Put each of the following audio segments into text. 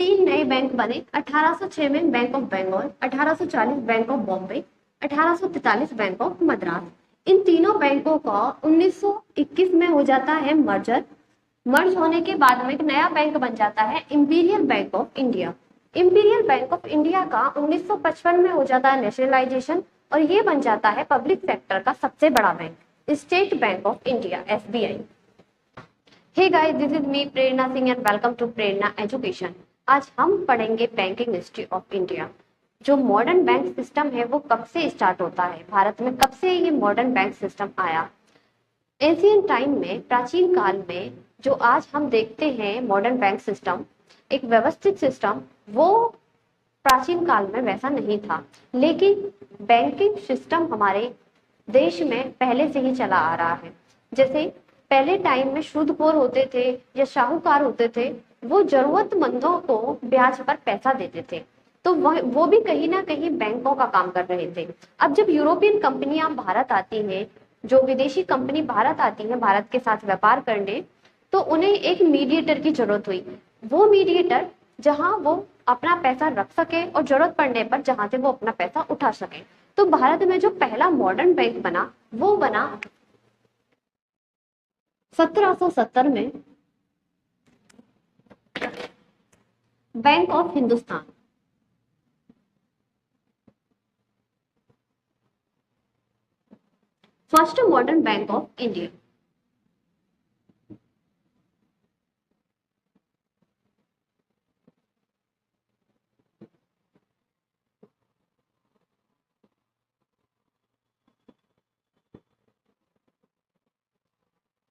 तीन नए बैंक बने। 1806 में bank of Bengal, 1840 bank of Bombay, 1843 bank of Madras. इन तीनों बैंकों का 1921 में हो जाता है मर्जर। मर्ज होने के बाद में एक नया बैंक बन जाता है imperial bank of India. Imperial bank of India का 1955 में हो जाता है नेशनलाइजेशन और ये बन जाता है पब्लिक सेक्टर का सबसे बड़ा bank, State Bank of India, SBI. Hey guys, this is me Prerna Singh and welcome to Prerna education. आज हम पढ़ेंगे बैंकिंग हिस्ट्री ऑफ इंडिया। जो मॉडर्न बैंक सिस्टम है वो कब से स्टार्ट होता है, भारत में कब से ये मॉडर्न बैंक सिस्टम आया। एशियन टाइम में, प्राचीन काल में जो आज हम देखते हैं मॉडर्न बैंक सिस्टम, एक व्यवस्थित सिस्टम, वो प्राचीन काल में वैसा नहीं था। लेकिन बैंकिंग सिस्टम हमारे देश में पहले से ही चला आ रहा है। जैसे पहले टाइम में सूदखोर होते थे या साहूकार होते थे, वो जरूरतमंदों को ब्याज पर पैसा देते थे, तो वो भी कहीं ना कहीं बैंकों का काम कर रहे थे। अब जब यूरोपियन कंपनियां भारत आती हैं, जो विदेशी कंपनी भारत आती है भारत के साथ व्यापार करने, तो उन्हें एक मीडिएटर की जरूरत हुई। वो मीडिएटर जहां वो अपना पैसा रख सके और जरूरत पड़ने पर जहां से वो अपना पैसा उठा सके। तो भारत में जो पहला मॉडर्न बैंक बना वो बना 1770 में, bank of Hindustan. First modern bank of India.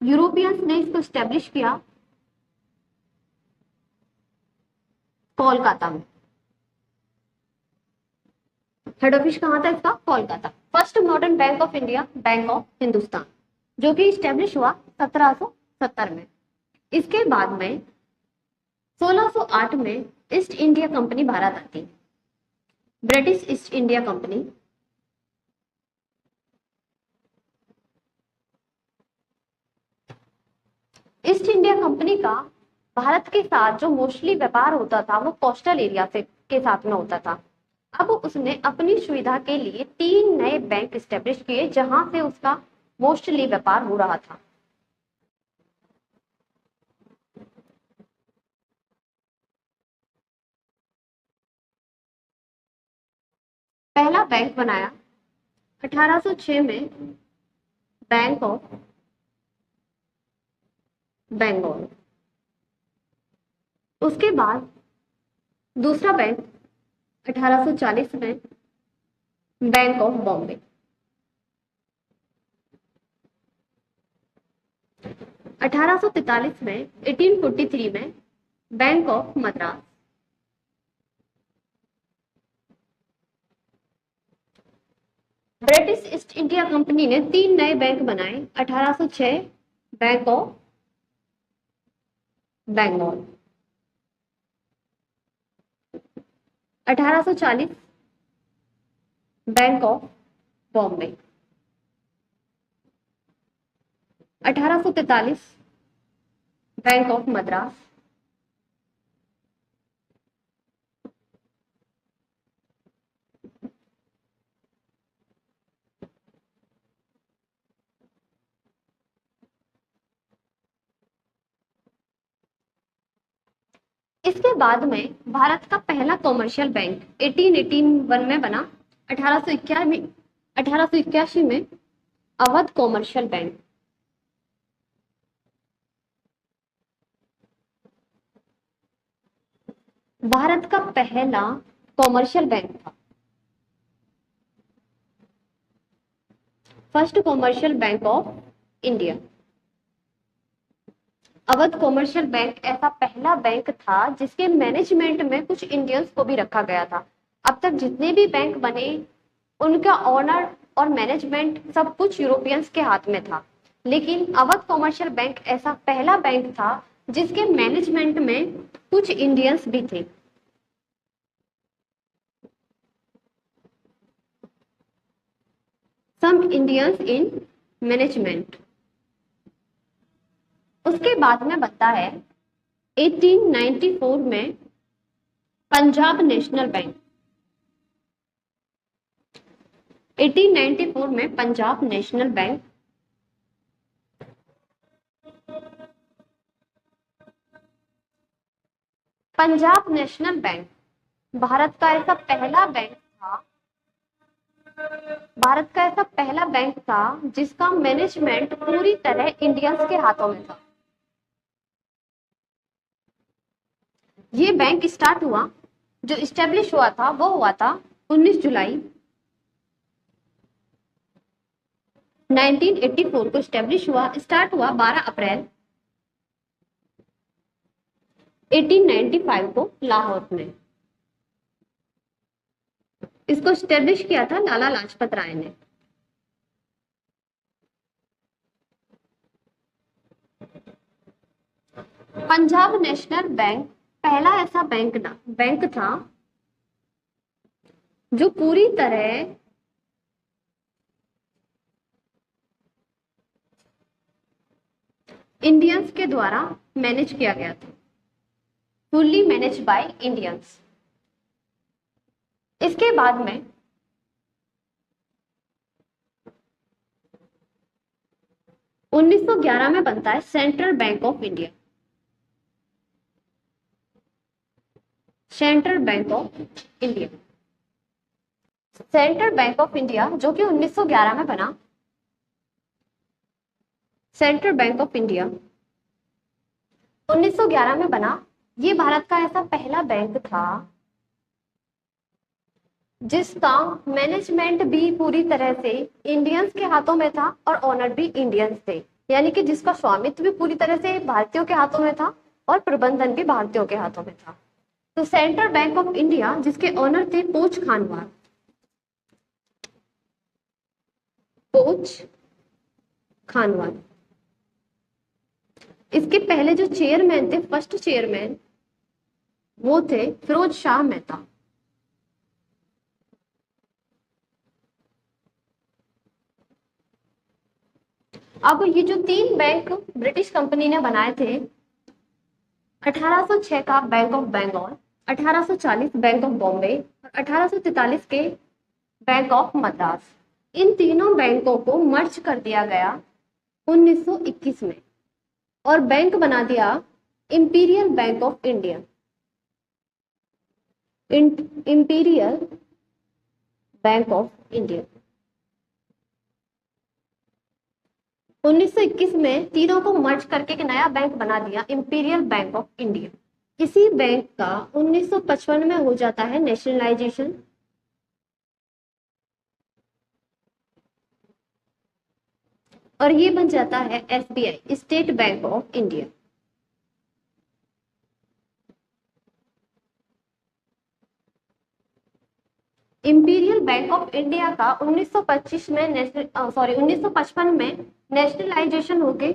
Europeans ने इसको स्टैब्लिश किया कोलकाता में। हेड ऑफिस कहां था इसका? Kolkata. First modern bank of India, bank of Hindustan, जो कि स्टैब्लिश हुआ 1770 में। इसके बाद में 1608 में ईस्ट इंडिया कंपनी भारत आती, British East India company. East India company का भारत के साथ जो मोस्टली व्यापार होता था वो कोस्टल एरिया से के साथ में होता था। अब उसने अपनी सुविधा के लिए तीन नए बैंक स्टैब्लिश किए जहां से उसका मोस्टली व्यापार हो रहा था। पहला बैंक बनाया 1806 में, बैंक ऑफ बंगाल। उसके बाद दूसरा बैंक 1840 में, बैंक ऑफ बॉम्बे। 1843 में, 1843 में, bank of Madras. British East India company ने तीन नए बैंक बनाए 1806, bank of Bengal. 1840 bank of Bombay. 1843 bank of Madras. इसके बाद में भारत का पहला कॉमर्शियल बैंक 1881 में बना। 1881 में अवध कॉमर्शियल बैंक। भारत का पहला कॉमर्शियल बैंक था, first commercial bank of India. Awadh commercial bank ऐसा पहला बैंक था जिसके मैनेजमेंट में कुछ इंडियंस को भी रखा गया था। अब तक जितने भी बैंक बने उनका ऑनर और मैनेजमेंट सब कुछ यूरोपियंस के हाथ में था, लेकिन अवध कॉमर्शियल बैंक ऐसा पहला बैंक था जिसके मैनेजमेंट में कुछ इंडियंस भी थे। सम इंडियंस इन मैनेजमेंट। उसके बाद में बनता है 1894 में पंजाब नेशनल बैंक। 1894 में Punjab national bank Punjab national bank Bharat का ऐसा पहला बैंक था भारत का ऐसा पहला बैंक था जिसका मैनेजमेंट पूरी तरह इंडियंस के हाथों में था। ये बैंक स्टार्ट हुआ, जो इस्टेब्लिश हुआ था वो हुआ था 19 जुलाई 1984 को स्टेब्लिश हुआ। स्टार्ट हुआ 12 अप्रैल 1895 को लाहौर में। इसको स्टेब्लिश किया था लाला लाजपत राय ने। पंजाब नेशनल बैंक पहला ऐसा बैंक था जो पूरी तरह इंडियंस के द्वारा मैनेज किया गया था, फुल्ली मैनेज बाय इंडियंस। इसके बाद में 1911 में बनता है central bank of India. Central bank of India central bank of India जो कि 1911 में बना। सेंट्रल बैंक ऑफ इंडिया 1911 में बना। ये भारत का ऐसा पहला बैंक था जिसका मैनेजमेंट भी पूरी तरह से इंडियंस के हाथों में था और ऑनर भी इंडियंस थे, यानी कि जिसका स्वामित्व भी पूरी तरह से भारतीयों के हाथों में था और प्रबंधन भी भारतीयों के हाथों में था। तो सेंट्रल बैंक ऑफ इंडिया जिसके ऑनर थे पोच खानवाल। पोच खानवाल। इसके पहले जो चेयरमैन थे, फर्स्ट चेयरमैन, वो थे फिरोज शाह मेहता। अब ये जो तीन बैंक ब्रिटिश कंपनी ने बनाए थे, 1806 का bank of Bengal, 1840 bank of Bombay और 1843 के बैंक ऑफ मद्रास, इन तीनों बैंकों को मर्ज कर दिया गया 1921 में और बैंक बना दिया imperial bank of India. Imperial bank of India 1921 में तीनों को मर्ज करके एक नया बैंक बना दिया, इंपीरियल बैंक ऑफ इंडिया। इसी बैंक का 1955 में हो जाता है नेशनलाइजेशन। और ये बन जाता है SBI, state Bank of India. Imperial bank of India का 1955 में नेशनलाइजेशन होके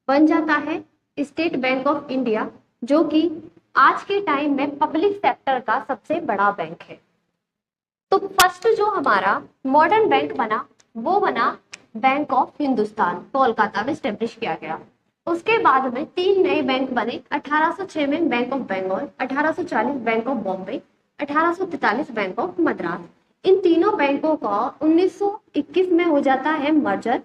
बन जाता है स्टेट बैंक ऑफ इंडिया, जो कि आज के टाइम में पब्लिक सेक्टर का सबसे बड़ा बैंक है। तो फर्स्ट जो हमारा मॉडर्न बैंक बना वो बना बैंक ऑफ हिंदुस्तान, कोलकाता में स्टेब्लिश किया गया। उसके बाद में तीन नए बैंक बने। 1806 में bank of Bengal, 1840 bank of Bombay, 1843 bank of Madras. इन तीनों बैंकों का 1921 में हो जाता है मर्जर।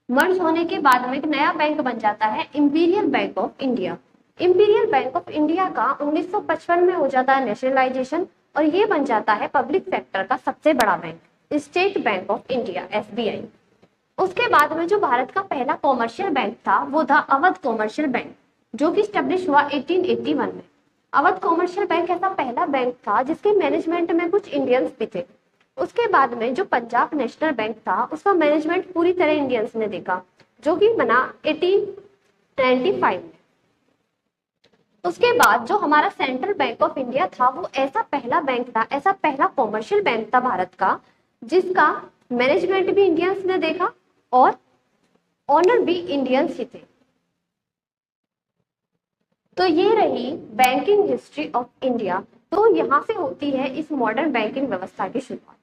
मर्ज होने के बाद में एक नया बैंक बन जाता है imperial bank of India. Imperial bank of India का 1955 में हो जाता है नेशनलाइजेशन और ये बन जाता है पब्लिक सेक्टर का सबसे बड़ा bank, State Bank of India, SBI. उसके बाद में जो भारत का पहला कॉमर्शियल बैंक था वो था अवध कॉमर्शियल बैंक, जो कि स्टेब्लिश हुआ 1881 में। अवध कॉमर्शियल बैंक ऐसा पहला बैंक था जिसके मैनेजमेंट में कुछ इंडियंस भी थे। उसके बाद में जो पंजाब नेशनल बैंक था उसका मैनेजमेंट पूरी तरह इंडियंस ने देखा, जो कि बना 1895 में। उसके बाद जो हमारा सेंट्रल बैंक ऑफ इंडिया था वो ऐसा पहला बैंक था, ऐसा पहला कॉमर्शियल बैंक था भारत का जिसका मैनेजमेंट भी इंडियंस ने देखा और ऑनर भी इंडियंस ही थे। तो ये रही बैंकिंग हिस्ट्री ऑफ इंडिया। तो यहाँ से होती है इस मॉडर्न बैंकिंग व्यवस्था की शुरुआत।